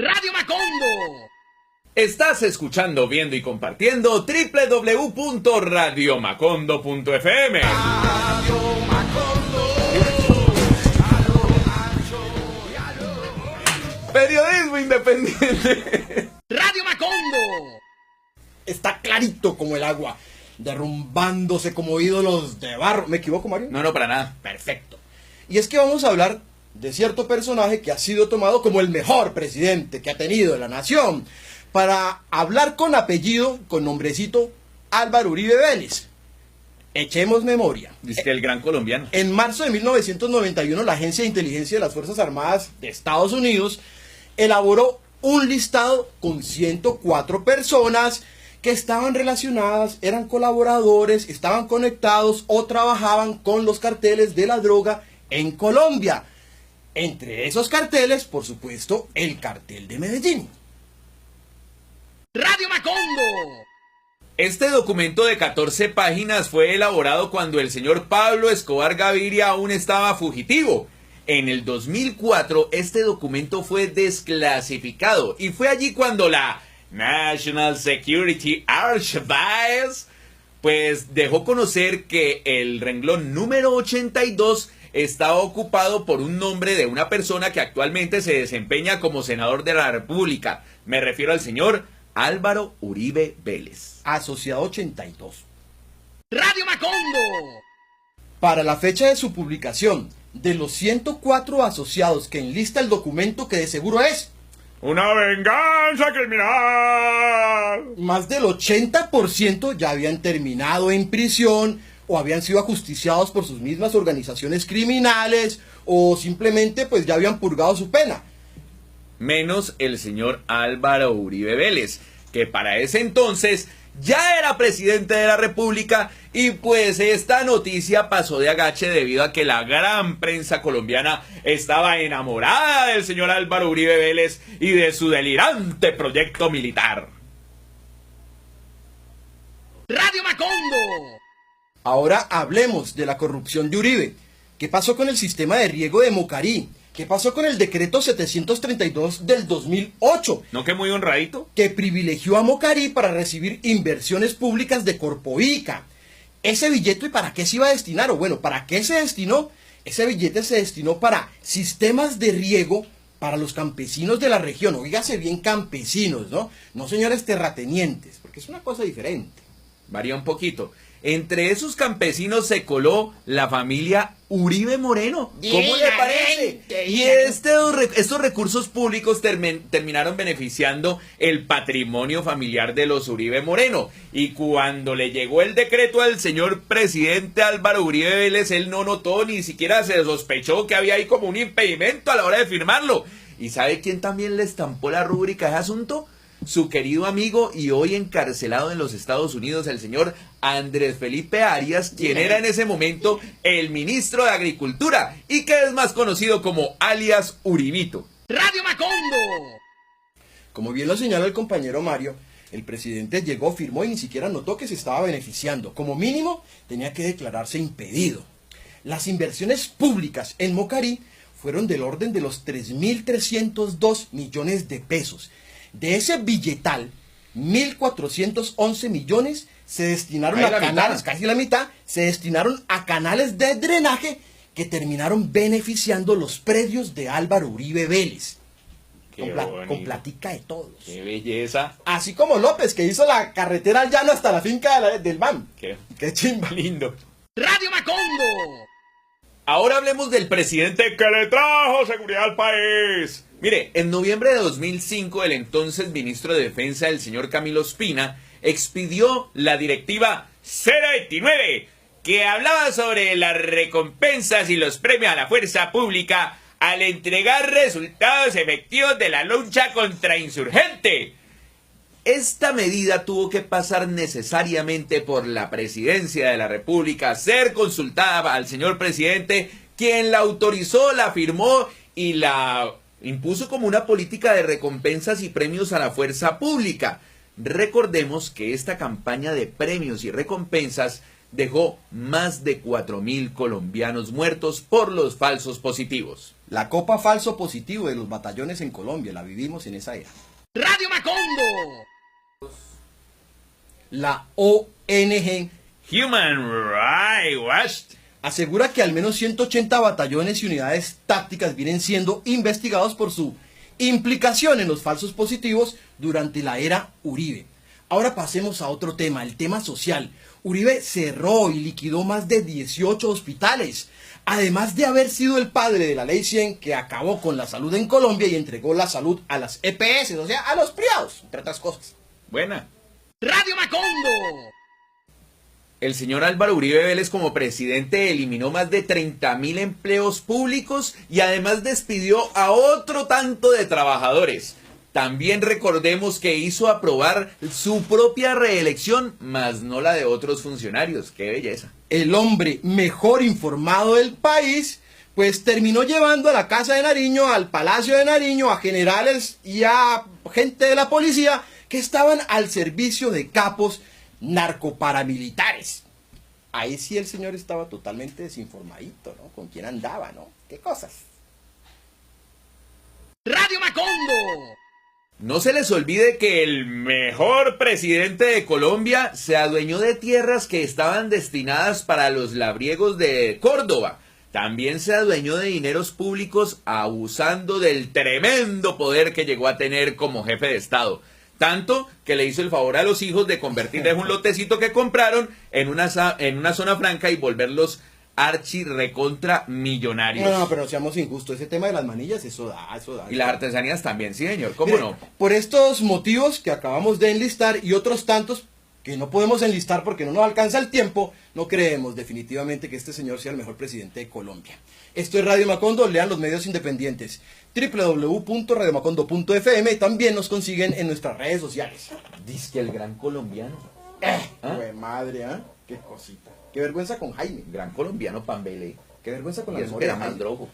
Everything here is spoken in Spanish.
Radio Macondo. Estás escuchando, viendo y compartiendo www.radiomacondo.fm. Radio Macondo. Periodismo independiente. Radio Macondo. Está clarito como el agua, derrumbándose como ídolos de barro. ¿Me equivoco, Mario? No, para nada. Perfecto. Y es que vamos a hablar de cierto personaje que ha sido tomado como el mejor presidente que ha tenido la nación, para hablar con apellido, con nombrecito, Álvaro Uribe Vélez. Echemos memoria. Dice que el gran colombiano. En marzo de 1991, la Agencia de Inteligencia de las Fuerzas Armadas de Estados Unidos elaboró un listado con 104 personas que estaban relacionadas, eran colaboradores, estaban conectados o trabajaban con los carteles de la droga en Colombia. Entre esos carteles, por supuesto, el cartel de Medellín. Radio Macondo. Este documento de 14 páginas fue elaborado cuando el señor Pablo Escobar Gaviria aún estaba fugitivo. En el 2004 este documento fue desclasificado y fue allí cuando la National Security Archives pues dejó conocer que el renglón número 82 estaba ocupado por un nombre de una persona que actualmente se desempeña como senador de la República. Me refiero al señor Álvaro Uribe Vélez. Asociado 82. Radio Macondo. Para la fecha de su publicación, de los 104 asociados que enlista el documento, que de seguro es ¡una venganza criminal! más del 80% ya habían terminado en prisión o habían sido ajusticiados por sus mismas organizaciones criminales o simplemente pues ya habían purgado su pena. Menos el señor Álvaro Uribe Vélez, que para ese entonces ya era presidente de la República y pues esta noticia pasó de agache debido a que la gran prensa colombiana estaba enamorada del señor Álvaro Uribe Vélez y de su delirante proyecto militar. Radio Macondo. Ahora hablemos de la corrupción de Uribe. ¿Qué pasó con el sistema de riego de Mocarí? ¿Qué pasó con el decreto 732 del 2008? ¿No que muy honradito? Que privilegió a Mocarí para recibir inversiones públicas de Corpoica. Ese billete, ¿para qué se iba a destinar? O bueno, ¿para qué se destinó? Ese billete se destinó para sistemas de riego para los campesinos de la región. Oígase bien, campesinos, ¿no? No señores terratenientes, porque es una cosa diferente. Varía un poquito. Entre esos campesinos se coló la familia Uribe Moreno. ¿Cómo le parece? Y estos recursos públicos terminaron beneficiando el patrimonio familiar de los Uribe Moreno. Y cuando le llegó el decreto al señor presidente Álvaro Uribe Vélez, él no notó, ni siquiera se sospechó que había ahí como un impedimento a la hora de firmarlo. ¿Y sabe quién también le estampó la rúbrica de ese asunto? Su querido amigo y hoy encarcelado en los Estados Unidos, el señor Andrés Felipe Arias, quien era en ese momento el ministro de Agricultura y que es más conocido como alias Uribito. Radio Macondo. Como bien lo señala el compañero Mario, el presidente llegó, firmó y ni siquiera notó que se estaba beneficiando. Como mínimo, tenía que declararse impedido. Las inversiones públicas en Mocarí fueron del orden de los 3.302 millones de pesos. De ese billetal, 1.411 millones se destinaron a canales, casi la mitad, se destinaron a canales de drenaje que terminaron beneficiando los predios de Álvaro Uribe Vélez. Con platica de todos. ¡Qué belleza! Así como López, que hizo la carretera al llano hasta la finca del BAM. ¡Qué chimba! Lindo! Radio Macondo. Ahora hablemos del presidente que le trajo seguridad al país. Mire, en noviembre de 2005, el entonces ministro de Defensa, el señor Camilo Ospina, expidió la directiva 029, que hablaba sobre las recompensas y los premios a la fuerza pública al entregar resultados efectivos de la lucha contra insurgente. Esta medida tuvo que pasar necesariamente por la presidencia de la República, ser consultada al señor presidente, quien la autorizó, la firmó y la impuso como una política de recompensas y premios a la fuerza pública. Recordemos que esta campaña de premios y recompensas dejó más de 4.000 colombianos muertos por los falsos positivos. La copa falso positivo de los batallones en Colombia, la vivimos en esa era. Radio Macondo. La ONG Human Rights Watch asegura que al menos 180 batallones y unidades tácticas vienen siendo investigados por su implicación en los falsos positivos durante la era Uribe. Ahora pasemos a otro tema, el tema social. Uribe cerró y liquidó más de 18 hospitales, además de haber sido el padre de la Ley 100 que acabó con la salud en Colombia y entregó la salud a las EPS, o sea, a los privados, entre otras cosas. Buena. Radio Macondo. El señor Álvaro Uribe Vélez como presidente eliminó más de 30.000 empleos públicos y además despidió a otro tanto de trabajadores. También recordemos que hizo aprobar su propia reelección, más no la de otros funcionarios. ¡Qué belleza! El hombre mejor informado del país, pues terminó llevando a la Casa de Nariño, al Palacio de Nariño, a generales y a gente de la policía que estaban al servicio de capos narcoparamilitares. Ahí sí el señor estaba totalmente desinformadito, ¿no? ¿Con quién andaba, no? ¿Qué cosas? Radio Macondo. No se les olvide que el mejor presidente de Colombia se adueñó de tierras que estaban destinadas para los labriegos de Córdoba. También se adueñó de dineros públicos abusando del tremendo poder que llegó a tener como jefe de Estado. Tanto que le hizo el favor a los hijos de convertirles un lotecito que compraron en una zona franca y volverlos archi recontra millonarios. No, pero seamos injustos. Ese tema de las manillas, eso da. Y las artesanías también, sí, señor. ¿Cómo Mire, no? Por estos motivos que acabamos de enlistar y otros tantos que no podemos enlistar porque no nos alcanza el tiempo, no creemos definitivamente que este señor sea el mejor presidente de Colombia. Esto es Radio Macondo, lean los medios independientes. www.radiomacondo.fm. También nos consiguen en nuestras redes sociales. Dice que el gran colombiano. Güey, madre, ¿ah? Qué cosita. Qué vergüenza con Jaime. Gran colombiano Pambele. Qué vergüenza con la Y eso que memoria era de más Jaime. drogo.